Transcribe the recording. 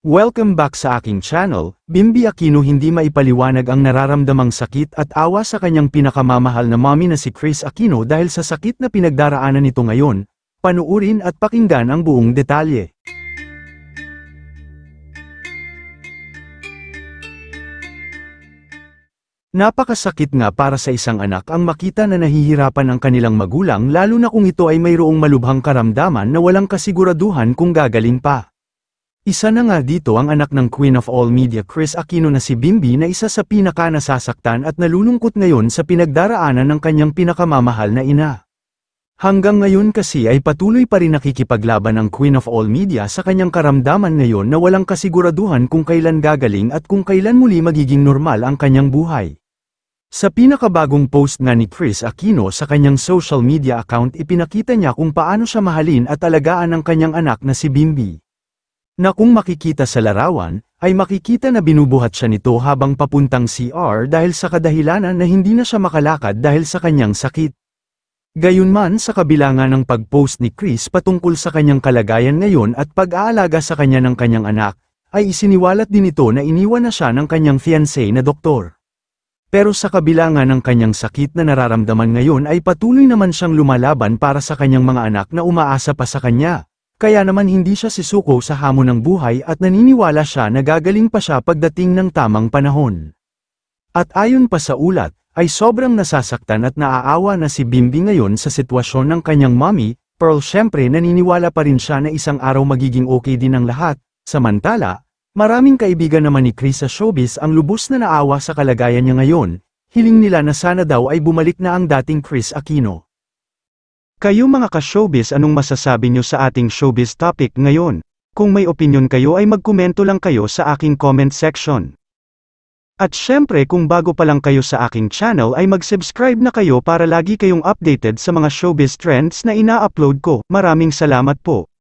Welcome back sa aking channel. Bimby Aquino hindi maipaliwanag ang nararamdamang sakit at awa sa kanyang pinakamamahal na mommy na si Kris Aquino dahil sa sakit na pinagdaraanan nito ngayon. Panuurin at pakinggan ang buong detalye. Napakasakit nga para sa isang anak ang makita na nahihirapan ang kanilang magulang lalo na kung ito ay mayroong malubhang karamdaman na walang kasiguraduhan kung gagaling pa. Isa na nga dito ang anak ng Queen of All Media Kris Aquino na si Bimby na isa sa pinaka-nasasaktan at nalulungkot ngayon sa pinagdaraanan ng kanyang pinakamamahal na ina. Hanggang ngayon kasi ay patuloy pa rin nakikipaglaban ang Queen of All Media sa kanyang karamdaman ngayon na walang kasiguraduhan kung kailan gagaling at kung kailan muli magiging normal ang kanyang buhay. Sa pinakabagong post nga ni Kris Aquino sa kanyang social media account ipinakita niya kung paano siya mahalin at alagaan ang kanyang anak na si Bimby. Na kung makikita sa larawan, ay makikita na binubuhat siya nito habang papuntang CR dahil sa kadahilanan na hindi na siya makalakad dahil sa kanyang sakit. Gayunman sa kabila nga ng pag-post ni Kris patungkol sa kanyang kalagayan ngayon at pag-aalaga sa kanya ng kanyang anak, ay isiniwalat din ito na iniwan na siya ng kanyang fiancé na doktor. Pero sa kabila nga ng kanyang sakit na nararamdaman ngayon ay patuloy naman siyang lumalaban para sa kanyang mga anak na umaasa pa sa kanya. Kaya naman hindi siya sisuko sa hamon ng buhay at naniniwala siya na gagaling pa siya pagdating ng tamang panahon. At ayon pa sa ulat, ay sobrang nasasaktan at naaawa na si Bimby ngayon sa sitwasyon ng kanyang mommy, Pearl. Syempre naniniwala pa rin siya na isang araw magiging okay din ang lahat. Samantala, maraming kaibigan naman ni Kris sa showbiz ang lubos na naawa sa kalagayan niya ngayon. Hiling nila na sana daw ay bumalik na ang dating Kris Aquino. Kayo mga ka-showbiz, anong masasabi nyo sa ating showbiz topic ngayon? Kung may opinion kayo ay magkomento lang kayo sa aking comment section. At syempre kung bago pa lang kayo sa aking channel ay mag-subscribe na kayo para lagi kayong updated sa mga showbiz trends na ina-upload ko. Maraming salamat po.